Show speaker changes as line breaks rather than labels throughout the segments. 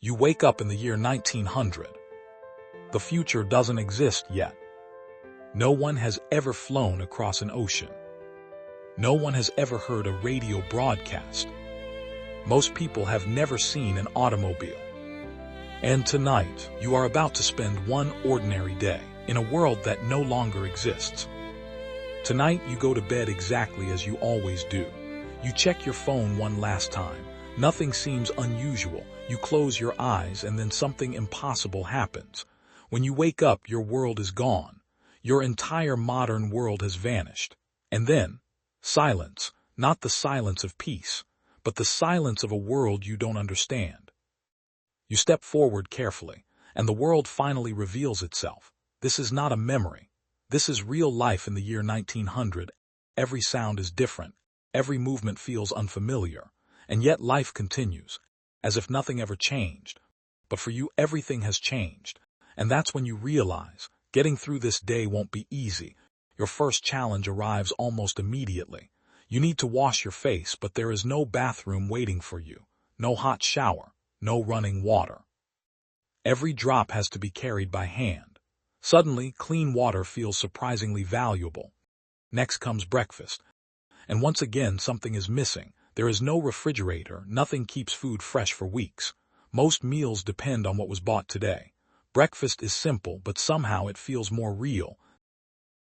You wake up in the year 1900. The future doesn't exist yet. No one has ever flown across an ocean. No one has ever heard a radio broadcast. Most people have never seen an automobile. And tonight, you are about to spend one ordinary day in a world that no longer exists. Tonight, you go to bed exactly as you always do. You check your phone one last time. Nothing seems unusual. You close your eyes and then something impossible happens. When you wake up, your world is gone. Your entire modern world has vanished. And then, silence, not the silence of peace, but the silence of a world you don't understand. You step forward carefully, and the world finally reveals itself. This is not a memory. This is real life in the year 1900. Every sound is different. Every movement feels unfamiliar. And yet life continues, as if nothing ever changed. But for you, everything has changed. And that's when you realize, getting through this day won't be easy. Your first challenge arrives almost immediately. You need to wash your face, but there is no bathroom waiting for you. No hot shower. No running water. Every drop has to be carried by hand. Suddenly, clean water feels surprisingly valuable. Next comes breakfast. And once again, something is missing. There is no refrigerator. Nothing keeps food fresh for weeks. Most meals depend on what was bought today. Breakfast is simple, but somehow it feels more real.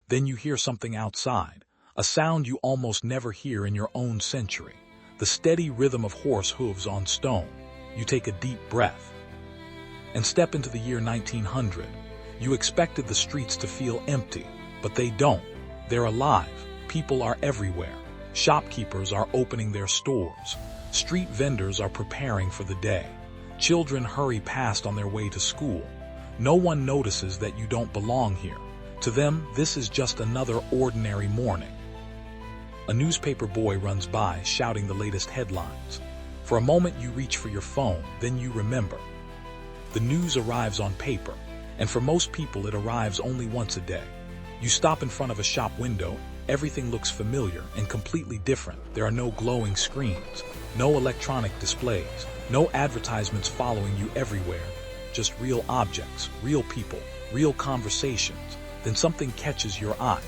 Then you hear something outside, a sound you almost never hear in your own century, the steady rhythm of horse hooves on stone. You take a deep breath and step into the year 1900. You expected the streets to feel empty, but they don't. They're alive. People are everywhere. Shopkeepers are opening their stores. Street vendors are preparing for the day. Children hurry past on their way to school. No one notices that you don't belong here. To them, this is just another ordinary morning. A newspaper boy runs by, shouting the latest headlines. For a moment you reach for your phone, then you remember. The news arrives on paper, and for most people it arrives only once a day. You stop in front of a shop window. Everything looks familiar and completely different. There are no glowing screens, no electronic displays, no advertisements following you everywhere. Just real objects, real people, real conversations. Then something catches your eye.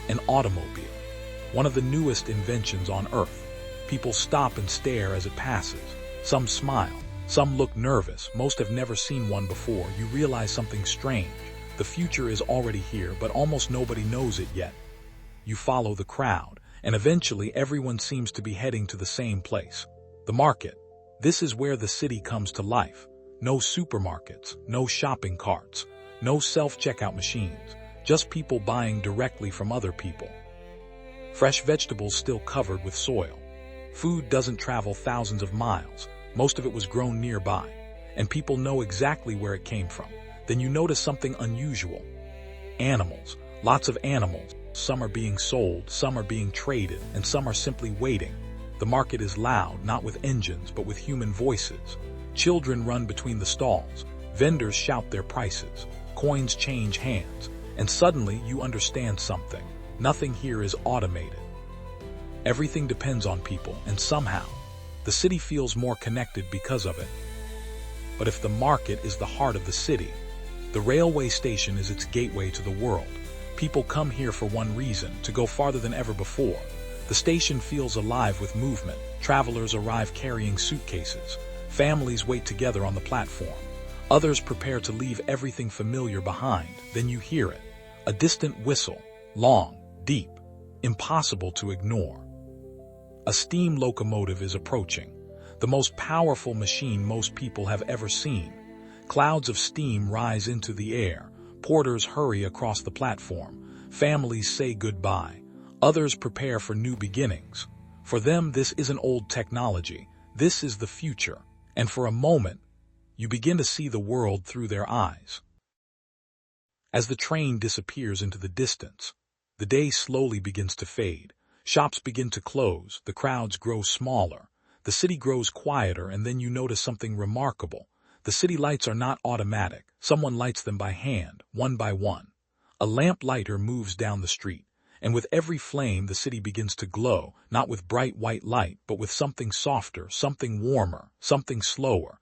An automobile. One of the newest inventions on Earth. People stop and stare as it passes. Some smile. Some look nervous. Most have never seen one before. You realize something strange. The future is already here, but almost nobody knows it yet. You follow the crowd, and eventually everyone seems to be heading to the same place. The market. This is where the city comes to life. No supermarkets, no shopping carts, no self-checkout machines, just people buying directly from other people. Fresh vegetables still covered with soil. Food doesn't travel thousands of miles. Most of it was grown nearby, and people know exactly where it came from. Then you notice something unusual. Animals. Lots of animals. Some are being sold, some are being traded, and some are simply waiting. The market is loud, not with engines, but with human voices. Children run between the stalls. Vendors shout their prices. Coins change hands. And suddenly you understand something. Nothing here is automated. Everything depends on people, and somehow, the city feels more connected because of it. But if the market is the heart of the city, the railway station is its gateway to the world. People come here for one reason, to go farther than ever before. The station feels alive with movement. Travelers arrive carrying suitcases. Families wait together on the platform. Others prepare to leave everything familiar behind. Then you hear it. A distant whistle. Long, deep, impossible to ignore. A steam locomotive is approaching. The most powerful machine most people have ever seen. Clouds of steam rise into the air. Porters hurry across the platform. Families say goodbye. Others prepare for new beginnings. For them, this isn't old technology. This is the future. And for a moment, you begin to see the world through their eyes. As the train disappears into the distance, the day slowly begins to fade. Shops begin to close. The crowds grow smaller. The city grows quieter, and then you notice something remarkable. The city lights are not automatic. Someone lights them by hand, one by one. A lamplighter moves down the street, and with every flame the city begins to glow, not with bright white light, but with something softer, something warmer, something slower.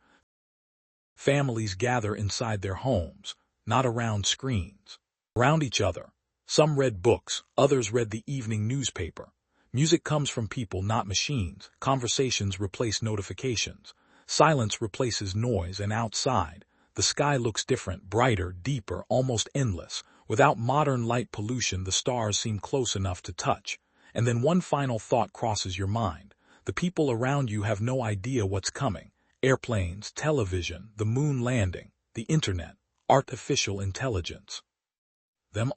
Families gather inside their homes, not around screens. Around each other. Some read books, others read the evening newspaper. Music comes from people, not machines. Conversations replace notifications. Silence replaces noise, and outside, the sky looks different, brighter, deeper, almost endless. Without modern light pollution, the stars seem close enough to touch. And then one final thought crosses your mind. The people around you have no idea what's coming. Airplanes, television, the moon landing, the internet, artificial intelligence.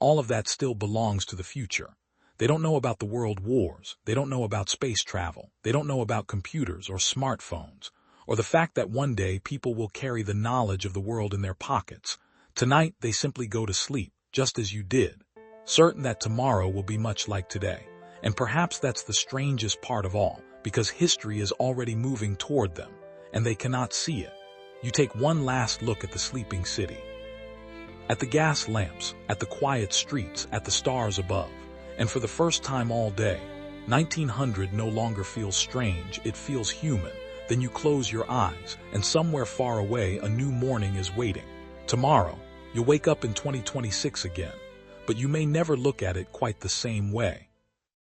All of that still belongs to the future. They don't know about the world wars. They don't know about space travel. They don't know about computers or smartphones, or the fact that one day people will carry the knowledge of the world in their pockets. Tonight, they simply go to sleep, just as you did, certain that tomorrow will be much like today. And perhaps that's the strangest part of all, because history is already moving toward them, and they cannot see it. You take one last look at the sleeping city, at the gas lamps, at the quiet streets, at the stars above, and for the first time all day, 1900 no longer feels strange, it feels human. Then you close your eyes, and somewhere far away a new morning is waiting. Tomorrow, you'll wake up in 2026 again, but you may never look at it quite the same way.